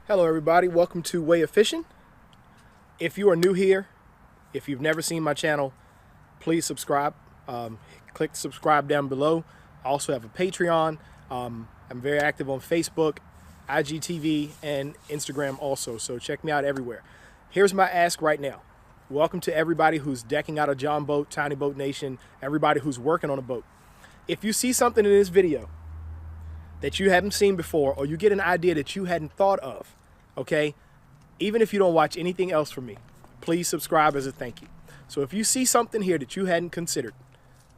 Hello everybody, welcome to Way of Fishing. If you are new here, if you've never seen my channel, please subscribe. Click subscribe down below. I also have a Patreon. I'm very active on Facebook, IGTV, and Instagram also, so check me out everywhere. Here's my ask right now. Welcome to everybody who's decking out a Jon Boat, Tiny Boat Nation, everybody who's working on a boat. If you see something in this video that you haven't seen before, or you get an idea that you hadn't thought of, okay, even if you don't watch anything else from me, please subscribe as a thank you. So if you see something here that you hadn't considered,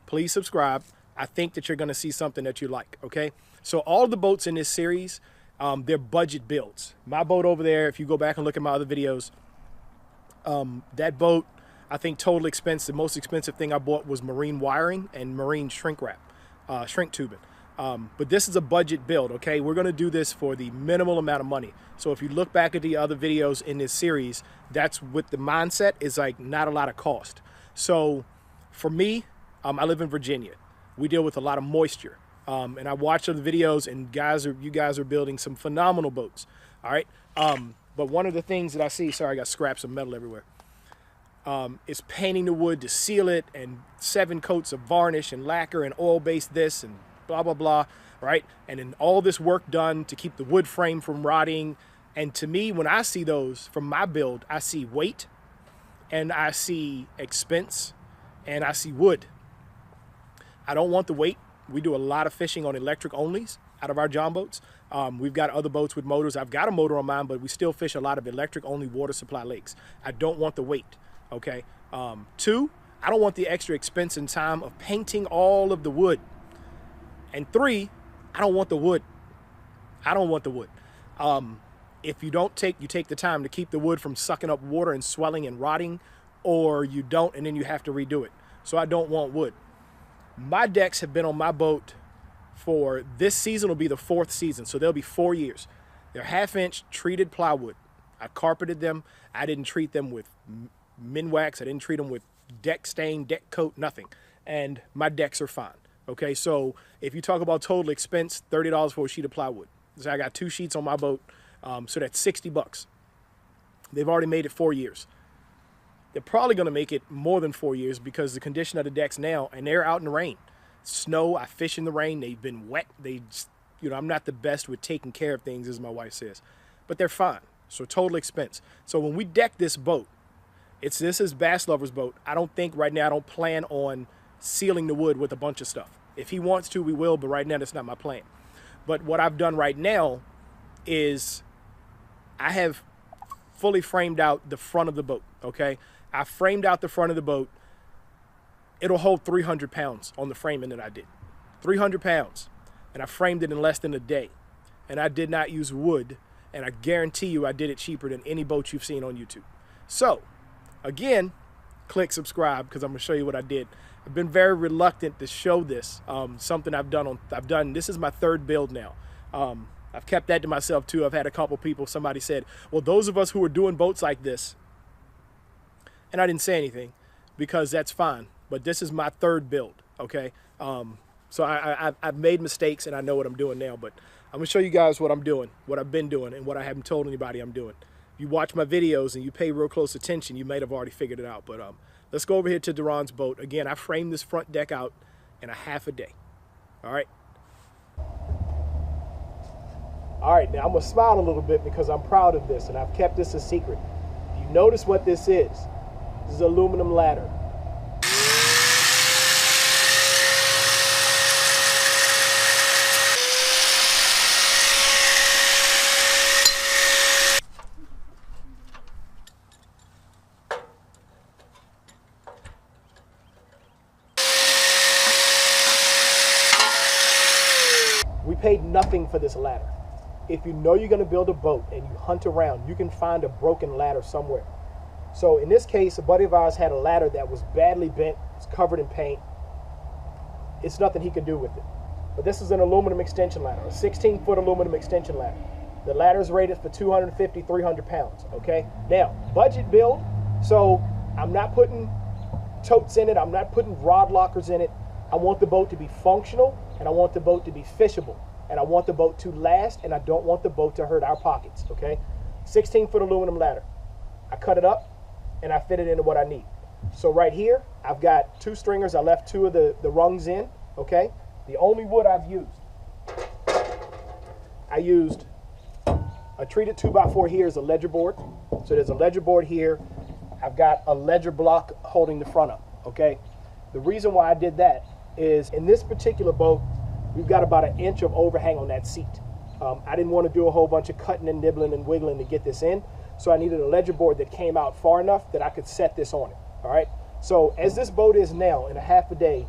please subscribe. I think that you're going to see something that you like, okay? So all the boats in this series, they're budget builds. My boat over there, if you go back and look at my other videos, that boat, I think total expense, the most expensive thing I bought was marine wiring and marine shrink wrap, shrink tubing. But this is a budget build, okay? We're going to do this for the minimal amount of money. So if you look back at the other videos in this series, that's what the mindset is, like, not a lot of cost. So for me, I live in Virginia. We deal with a lot of moisture. And I watch other videos, and you guys are building some phenomenal boats, all right? But one of the things that I see, sorry, I got scraps of metal everywhere, is painting the wood to seal it, and 7 coats of varnish and lacquer and oil-based this and blah, blah, blah, right? And then all this work done to keep the wood frame from rotting. And to me, when I see those from my build, I see weight, and I see expense, and I see wood. I don't want the weight. We do a lot of fishing on electric onlys out of our Jon boats. We've got other boats with motors. I've got a motor on mine, but we still fish a lot of electric only water supply lakes. I don't want the weight, okay? 2, I don't want the extra expense and time of painting all of the wood. And 3, I don't want the wood. I don't want the wood. If you take the time to keep the wood from sucking up water and swelling and rotting, or you don't, and then you have to redo it. So I don't want wood. My decks have been on my boat for, this season will be the 4th season, so they'll be 4 years. They're 1/2-inch treated plywood. I carpeted them. I didn't treat them with Minwax. I didn't treat them with deck stain, deck coat, nothing. And my decks are fine. Okay, so if you talk about total expense, $30 for a sheet of plywood. So I got 2 sheets on my boat, so that's $60. They've already made it 4 years. They're probably going to make it more than 4 years because the condition of the decks now, and they're out in the rain. Snow, I fish in the rain, they've been wet. I'm not the best with taking care of things, as my wife says, but they're fine. So total expense. So when we deck this boat, this is Bass Lover's boat. I don't think right now, I don't plan on sealing the wood with a bunch of stuff. If he wants to, we will, but right now that's not my plan. But what I've done right now is I have fully framed out the front of the boat, okay? I framed out the front of the boat. It'll hold 300 pounds on the framing that I did. 300 pounds. And I framed it in less than a day. And I did not use wood, and I guarantee you I did it cheaper than any boat you've seen on YouTube. So, again, click subscribe because I'm going to show you what I did. I've been very reluctant to show this, something I've done. This is my 3rd build now. I've kept that to myself too. I've had a couple people, somebody said, well, those of us who are doing boats like this, and I didn't say anything because that's fine, but this is my 3rd build, okay? So I've made mistakes and I know what I'm doing now, but I'm gonna show you guys what I'm doing, what I've been doing, and what I haven't told anybody I'm doing. If you watch my videos and you pay real close attention, you might have already figured it out, but let's go over here to Duran's boat. Again, I framed this front deck out in a half a day. All right. All right, now I'm gonna smile a little bit because I'm proud of this and I've kept this a secret. If you notice what this is an aluminum ladder. We paid nothing for this ladder. If you know you're going to build a boat and you hunt around, you can find a broken ladder somewhere. So in this case, a buddy of ours had a ladder that was badly bent, it's covered in paint. It's nothing he can do with it. But this is an aluminum extension ladder, a 16-foot aluminum extension ladder. The ladder is rated for 250, 300 pounds, okay? Now, budget build, so I'm not putting totes in it, I'm not putting rod lockers in it. I want the boat to be functional, and I want the boat to be fishable, and I want the boat to last, and I don't want the boat to hurt our pockets, okay? 16-foot aluminum ladder. I cut it up and I fit it into what I need. So right here, I've got 2 stringers. I left 2 of the rungs in, okay? The only wood I've used, I used a treated 2x4 here as a ledger board. So there's a ledger board here. I've got a ledger block holding the front up, okay? The reason why I did that is in this particular boat, we've got about 1 inch of overhang on that seat. I didn't want to do a whole bunch of cutting and nibbling and wiggling to get this in. So I needed a ledger board that came out far enough that I could set this on it, all right? So as this boat is now, in a half a day,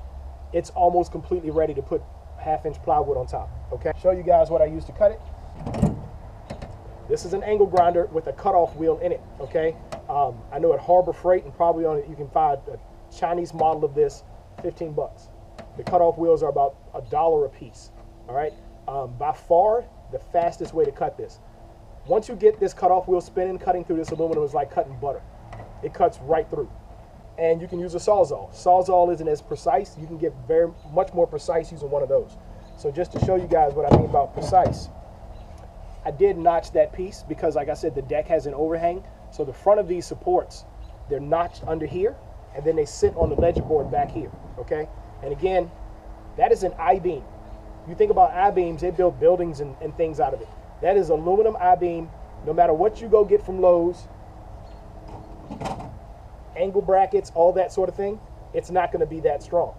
it's almost completely ready to put 1/2-inch plywood on top, okay? Show you guys what I used to cut it. This is an angle grinder with a cutoff wheel in it, okay? I know at Harbor Freight and probably on it you can find a Chinese model of this, 15 bucks. The cutoff wheels are about $1 a piece, all right? By far, the fastest way to cut this. Once you get this cutoff wheel spinning, cutting through this aluminum is like cutting butter. It cuts right through. And you can use a Sawzall. Sawzall isn't as precise. You can get much more precise using one of those. So just to show you guys what I mean about precise, I did notch that piece because, like I said, the deck has an overhang. So the front of these supports, they're notched under here, and then they sit on the ledger board back here, okay? And again, that is an I-beam. You think about I-beams, they build buildings and things out of it. That is aluminum I-beam. No matter what you go get from Lowe's, angle brackets, all that sort of thing, it's not going to be that strong.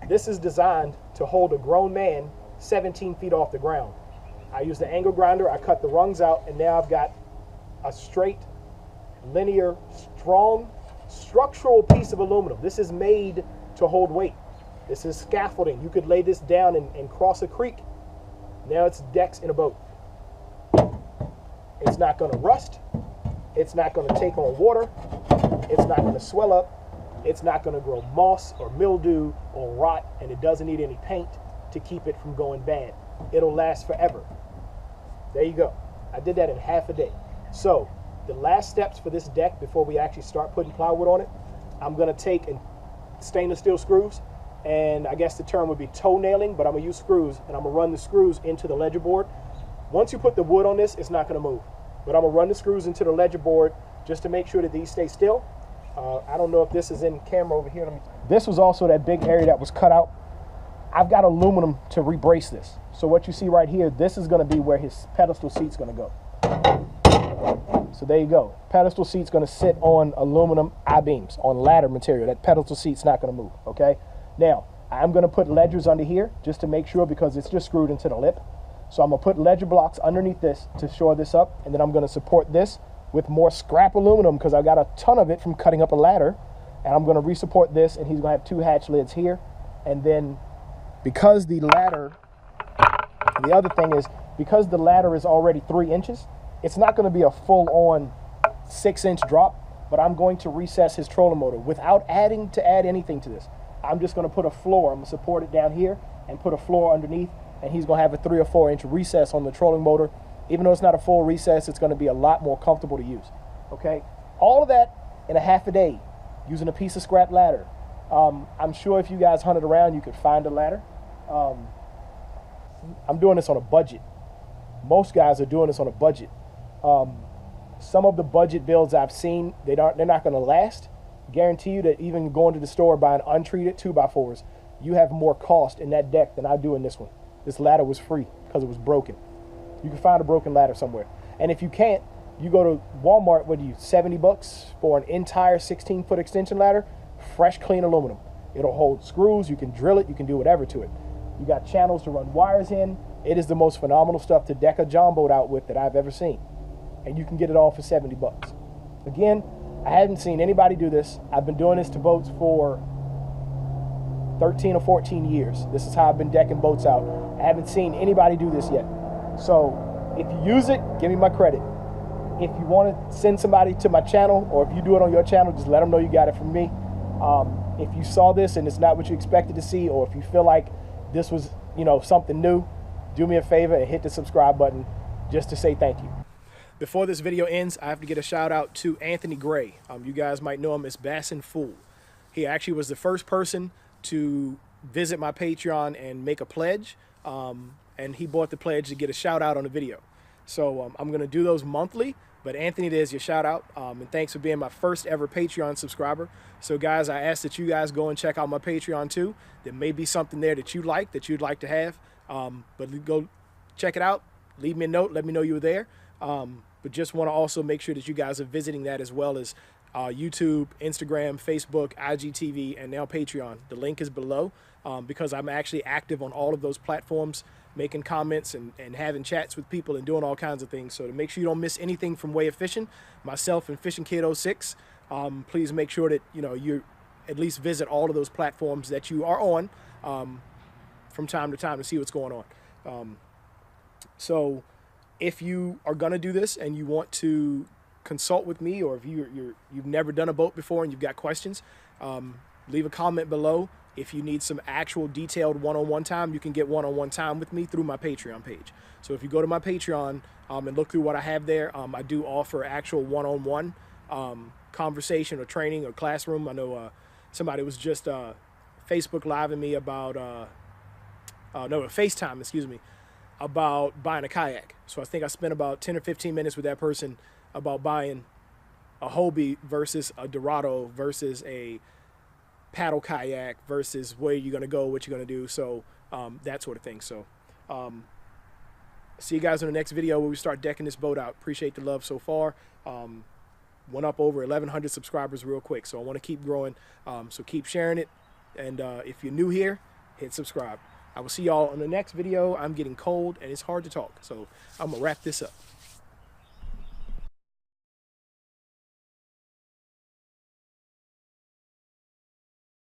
This is designed to hold a grown man 17 feet off the ground. I used the angle grinder, I cut the rungs out, and now I've got a straight, linear, strong, structural piece of aluminum. This is made to hold weight. This is scaffolding. You could lay this down and cross a creek. Now it's decks in a boat. It's not going to rust. It's not going to take on water. It's not going to swell up. It's not going to grow moss or mildew or rot, and it doesn't need any paint to keep it from going bad. It'll last forever. There you go. I did that in half a day. So the last steps for this deck before we actually start putting plywood on it, I'm going to take stainless steel screws, and I guess the term would be toe nailing, but I'm going to use screws, and I'm going to run the screws into the ledger board. Once you put the wood on this, it's not going to move. But I'm going to run the screws into the ledger board just to make sure that these stay still. I don't know if this is in camera over here. This was also that big area that was cut out. I've got aluminum to rebrace this. So what you see right here, this is going to be where his pedestal seat's going to go. So there you go. Pedestal seat's going to sit on aluminum I-beams, on ladder material. That pedestal seat's not going to move, okay? Now, I'm going to put ledgers under here just to make sure because it's just screwed into the lip. So I'm going to put ledger blocks underneath this to shore this up, and then I'm going to support this with more scrap aluminum because I got a ton of it from cutting up a ladder, and I'm going to resupport this, and he's going to have 2 hatch lids here. And then because the ladder, the other thing is because the ladder is already 3 inches, it's not going to be a full-on 6-inch drop, but I'm going to recess his trolling motor without add anything to this. I'm just going to put a floor. I'm going to support it down here and put a floor underneath, and he's going to have a 3 or 4 inch recess on the trolling motor. Even though it's not a full recess, it's going to be a lot more comfortable to use. Okay, all of that in a half a day using a piece of scrap ladder. I'm sure if you guys hunted around, you could find a ladder. I'm doing this on a budget. Most guys are doing this on a budget. Some of the budget builds I've seen, they're not going to last. Guarantee you that even going to the store buying untreated 2x4s, you have more cost in that deck than I do in this one. This ladder was free because it was broken. You can find a broken ladder somewhere. And if you can't, you go to Walmart, what do you, 70 bucks for an entire 16-foot extension ladder, fresh, clean aluminum. It'll hold screws, you can drill it, you can do whatever to it. You got channels to run wires in. It is the most phenomenal stuff to deck a Jon Boat out with that I've ever seen. And you can get it all for 70 bucks. Again, I haven't seen anybody do this. I've been doing this to boats for 13 or 14 years. This is how I've been decking boats out. I haven't seen anybody do this yet. So if you use it, give me my credit. If you want to send somebody to my channel, or if you do it on your channel, just let them know you got it from me. If you saw this and it's not what you expected to see, or if you feel like this was, something new, do me a favor and hit the subscribe button just to say thank you. Before this video ends, I have to get a shout out to Anthony Gray. You guys might know him as Bassin Fool. He actually was the first person to visit my Patreon and make a pledge. And he bought the pledge to get a shout out on the video. So I'm going to do those monthly. But Anthony, there's your shout out. And thanks for being my first ever Patreon subscriber. So guys, I ask that you guys go and check out my Patreon too. There may be something there that you like, that you'd like to have. But go check it out. Leave me a note. Let me know you were there. But just want to also make sure that you guys are visiting that, as well as YouTube, Instagram, Facebook, IGTV, and now Patreon. The link is below because I'm actually active on all of those platforms, making comments and having chats with people and doing all kinds of things. So to make sure you don't miss anything from Way of Fishing, myself and Fishing Kid 06, please make sure that you at least visit all of those platforms that you are on from time to time to see what's going on. So if you are going to do this and you want to consult with me, or if you've never done a boat before and you've got questions, leave a comment below. If you need some actual detailed one-on-one time, you can get one-on-one time with me through my Patreon page. So if you go to my Patreon and look through what I have there, I do offer actual one-on-one conversation or training or classroom. I know somebody was just Facebook Living me about, FaceTime, excuse me, about buying a kayak. So I think I spent about 10 or 15 minutes with that person about buying a Hobie versus a Dorado versus a paddle kayak versus where you're going to go, what you're going to do. So that sort of thing. So see you guys in the next video where we start decking this boat out. Appreciate the love so far. Went up over 1,100 subscribers real quick. So I want to keep growing. So keep sharing it. And if you're new here, hit subscribe. I will see y'all in the next video. I'm getting cold and it's hard to talk. So I'm going to wrap this up.